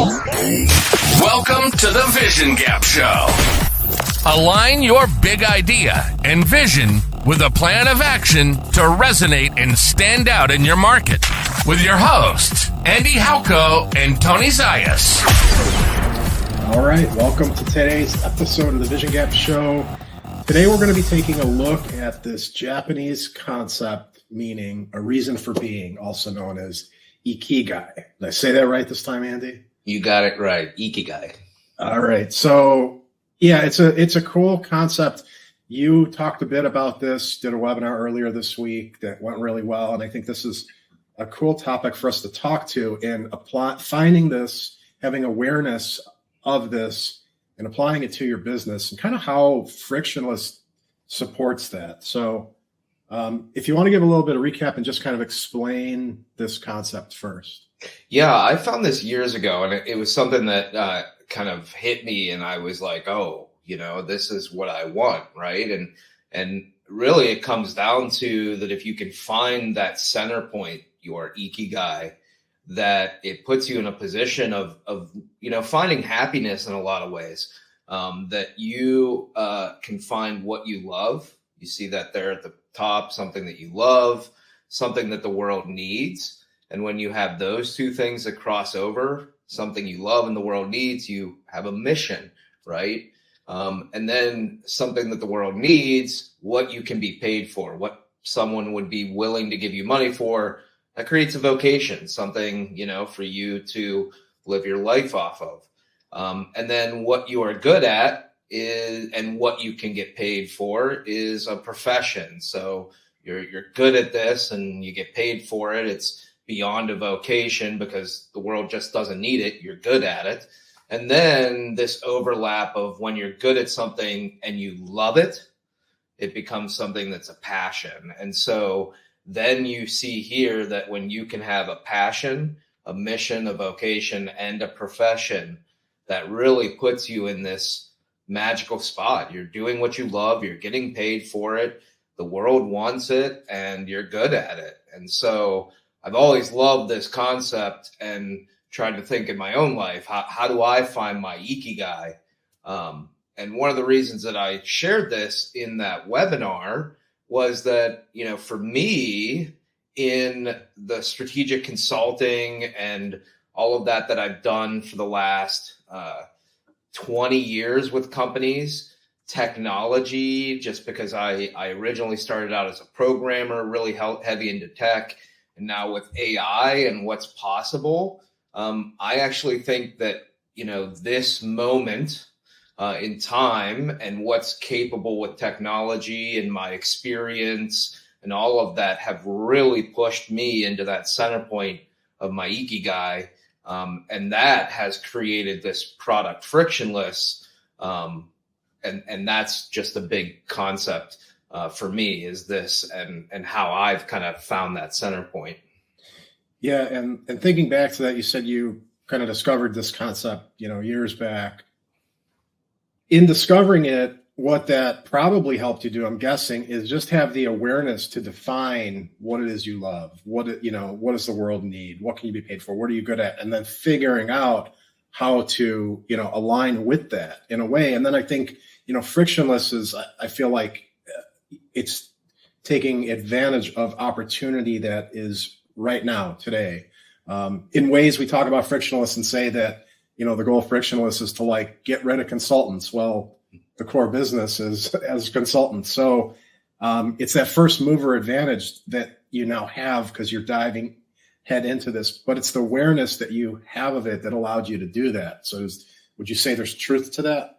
Welcome to the Vision Gap Show. Align your big idea and vision with a plan of action to resonate and stand out in your market. With your hosts, Andy Halko and Tony Zayas. All right, welcome to today's episode of the Vision Gap Show. Today we're going to be taking a look at this Japanese concept, meaning a reason for being, also known as Ikigai. Did I say that right this time, Andy? You got it right. Ikigai. All right. So, yeah, it's a cool concept. You talked a bit about this, did a webinar earlier this week that went really well. And I think this is a cool topic for us to talk to and finding this, having awareness of this and applying it to your business and kind of how Frictionless supports that. So if you want to give a little bit of recap and just kind of explain this concept first. Yeah, I found this years ago, and it was something that kind of hit me, and I was like, oh, this is what I want, right? And really it comes down to that if you can find that center point, your Ikigai, that it puts you in a position of finding happiness in a lot of ways, that you can find what you love. You see that there at the top, something that you love, something that the world needs. And when you have those two things that cross over, something you love and the world needs, you have a mission, right? And then something that the world needs, what you can be paid for, what someone would be willing to give you money for, that creates a vocation, something, for you to live your life off of. And then what you are good at is, and what you can get paid for is a profession. So you're good at this and you get paid for it. It's beyond a vocation because the world just doesn't need it. You're good at it. And then this overlap of when you're good at something and you love it, it becomes something that's a passion. And so then you see here that when you can have a passion, a mission, a vocation, and a profession, that really puts you in this magical spot. You're doing what you love. You're getting paid for it. The world wants it and you're good at it. And so I've always loved this concept and tried to think in my own life, how do I find my Ikigai? And one of the reasons that I shared this in that webinar was that, for me, in the strategic consulting and all of that I've done for the last 20 years with companies, technology, just because I originally started out as a programmer, really heavy into tech, and now with AI and what's possible, I actually think that, this moment in time and what's capable with technology and my experience and all of that have really pushed me into that center point of my Ikigai. And that has created this product Frictionless. And that's just a big concept for me, is this and how I've kind of found that center point. Yeah. And thinking back to that, you said you kind of discovered this concept, years back. In discovering it, what that probably helped you do, I'm guessing, is just have the awareness to define what it is you love. What does the world need? What can you be paid for? What are you good at? And then figuring out how to, align with that in a way. And then I think, Frictionless is, I feel like it's taking advantage of opportunity that is right now, today. In ways we talk about Frictionless and say that, the goal of Frictionless is to get rid of consultants. Well, the core business is as consultants. So it's that first mover advantage that you now have because you're diving head into this, but it's the awareness that you have of it that allowed you to do that. So would you say there's truth to that?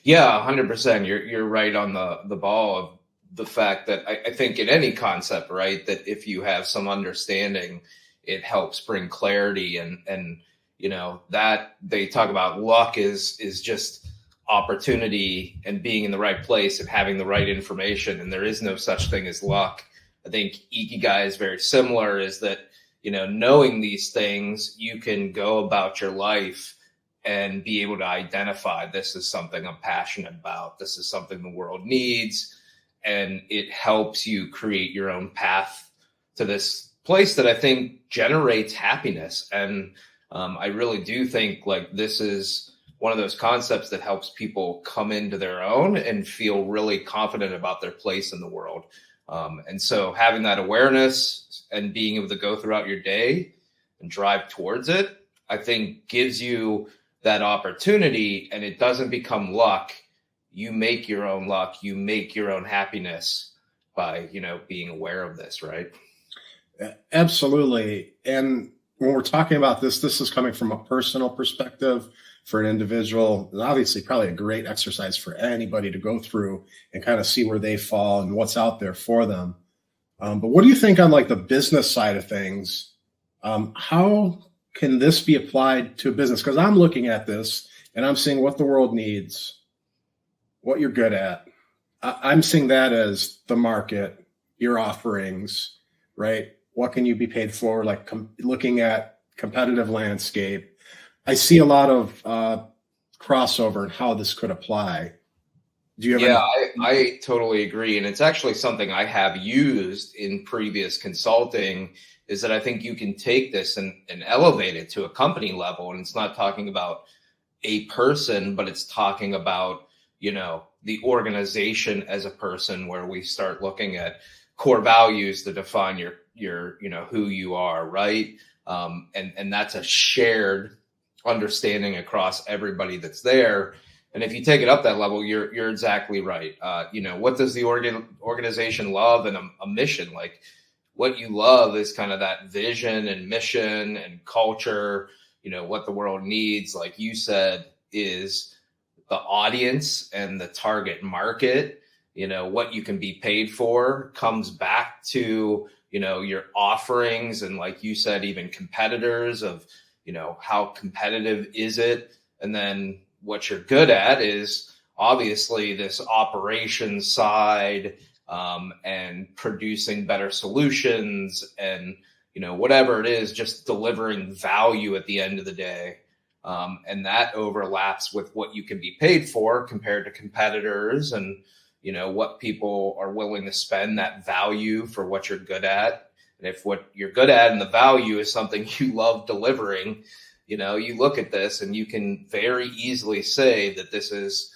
Yeah, 100%. You're right on the ball of the fact that I think in any concept, right, that if you have some understanding, it helps bring clarity and that they talk about luck is just opportunity and being in the right place and having the right information. And there is no such thing as luck. I think Ikigai is very similar, is that, knowing these things, you can go about your life and be able to identify, this is something I'm passionate about. This is something the world needs. And it helps you create your own path to this place that I think generates happiness. And I really do think like this is one of those concepts that helps people come into their own and feel really confident about their place in the world. And so having that awareness and being able to go throughout your day and drive towards it, I think gives you that opportunity, and it doesn't become luck. You make your own luck, you make your own happiness by, being aware of this, right? Absolutely. And when we're talking about this is coming from a personal perspective for an individual. And obviously probably a great exercise for anybody to go through and kind of see where they fall and what's out there for them. But what do you think on like the business side of things? How can this be applied to a business? Because I'm looking at this and I'm seeing what the world needs, what you're good at. I'm seeing that as the market, your offerings, right? What can you be paid for? Like looking at competitive landscape. I see a lot of crossover in how this could apply. Do you have I totally agree. And it's actually something I have used in previous consulting, is that I think you can take this and elevate it to a company level. And it's not talking about a person, but it's talking about, the organization as a person, where we start looking at core values that define your who you are, right? And that's a shared understanding across everybody that's there. And if you take it up that level, you're exactly right. What does the organization love, and a mission? Like what you love is kind of that vision and mission and culture, what the world needs, like you said, is the audience and the target market. What you can be paid for comes back to, your offerings. And like you said, even competitors of, how competitive is it? And then what you're good at is obviously this operations side, and producing better solutions and, whatever it is, just delivering value at the end of the day. And that overlaps with what you can be paid for compared to competitors, and, what people are willing to spend that value for what you're good at. And if what you're good at and the value is something you love delivering, you look at this and you can very easily say that this is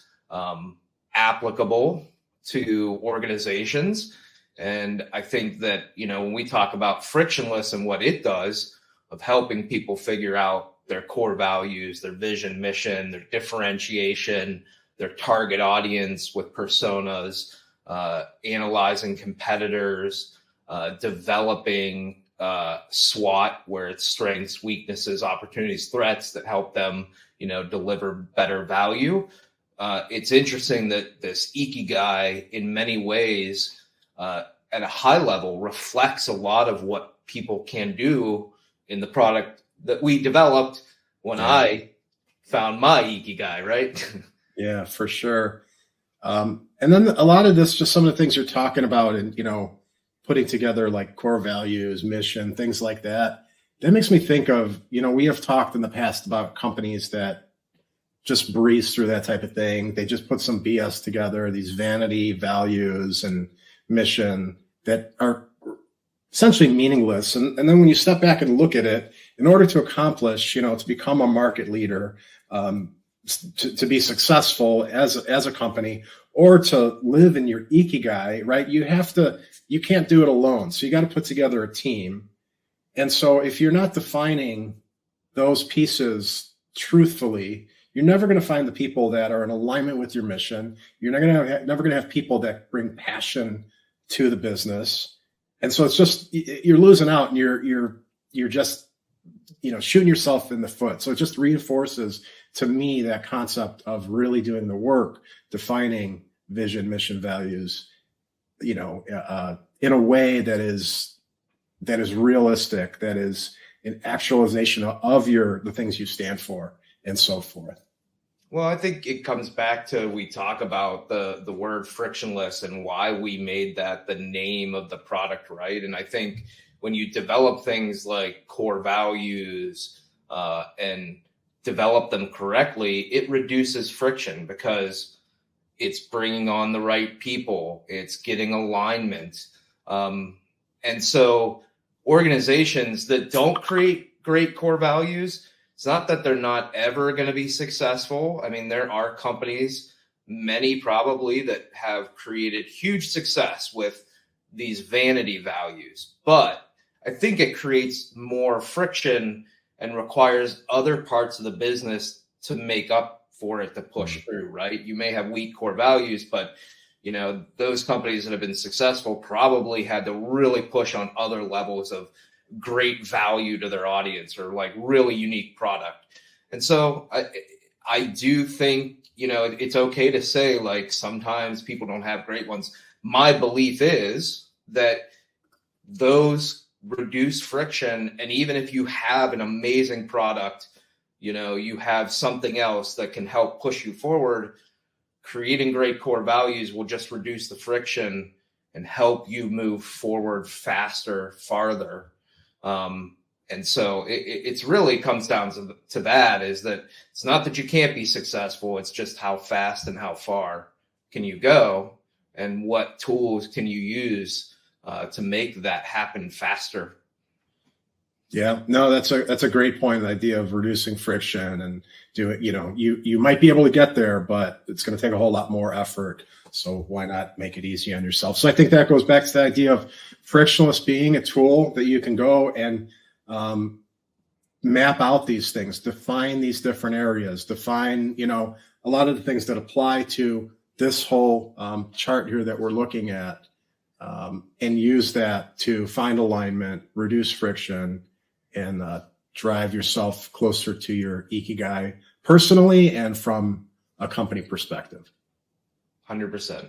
applicable to organizations. And I think that, when we talk about Frictionless and what it does of helping people figure out their core values, their vision, mission, their differentiation, their target audience with personas, analyzing competitors, developing SWOT, where it's strengths, weaknesses, opportunities, threats that help them, deliver better value. It's interesting that this Ikigai in many ways, at a high level, reflects a lot of what people can do in the product that we developed when I found my Ikigai, right? Yeah, for sure. And then a lot of this, just some of the things you're talking about and, putting together like core values, mission, things like that. That makes me think of, we have talked in the past about companies that just breeze through that type of thing. They just put some BS together, these vanity values and mission that are essentially meaningless. And then when you step back and look at it, in order to accomplish, to become a market leader, to be successful as a company, or to live in your Ikigai, right? You can't do it alone. So you got to put together a team. And so if you're not defining those pieces truthfully, you're never going to find the people that are in alignment with your mission. You're never going to have people that bring passion to the business. And so it's just, you're losing out, and you're just, shooting yourself in the foot. So it just reinforces to me that concept of really doing the work, defining vision, mission, values, in a way that is realistic, that is an actualization of the things you stand for, and so forth. Well, I think it comes back to, we talk about the word frictionless and why we made that the name of the product, right? And I think when you develop things like core values and develop them correctly, it reduces friction, because it's bringing on the right people, it's getting alignment. And so organizations that don't create great core values It's not that they're not ever going to be successful. I mean, there are companies, many probably, that have created huge success with these vanity values. But I think it creates more friction and requires other parts of the business to make up for it, to push through, right? You may have weak core values, but those companies that have been successful probably had to really push on other levels of great value to their audience, or like really unique product. And so I do think, it's okay to say, like, sometimes people don't have great ones. My belief is that those reduce friction. And even if you have an amazing product, you have something else that can help push you forward, creating great core values will just reduce the friction and help you move forward faster, farther. And so it's really comes down to that, is that it's not that you can't be successful. It's just how fast and how far can you go, and what tools can you use to make that happen faster. Yeah, no, that's a great point. The idea of reducing friction and do it, you might be able to get there, but it's going to take a whole lot more effort. So why not make it easy on yourself? So I think that goes back to the idea of Frictionless being a tool that you can go and map out these things, define these different areas, define, a lot of the things that apply to this whole chart here that we're looking at, and use that to find alignment, reduce friction, and drive yourself closer to your Ikigai personally and from a company perspective. 100%.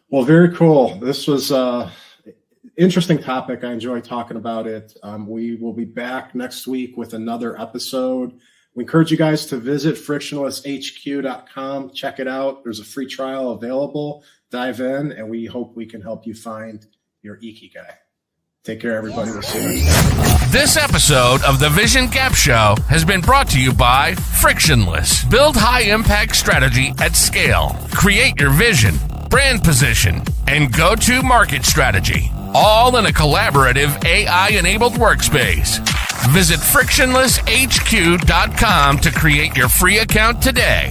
Well, very cool. This was interesting topic. I enjoy talking about it. We will be back next week with another episode. We encourage you guys to visit frictionlesshq.com. Check it out. There's a free trial available. Dive in, and we hope we can help you find your Ikigai. Take care, everybody. We'll see you next time. This episode of the Vision Gap Show has been brought to you by Frictionless. Build high-impact strategy at scale. Create your vision, brand position, and go-to-market strategy, all in a collaborative AI-enabled workspace. Visit frictionlesshq.com to create your free account today.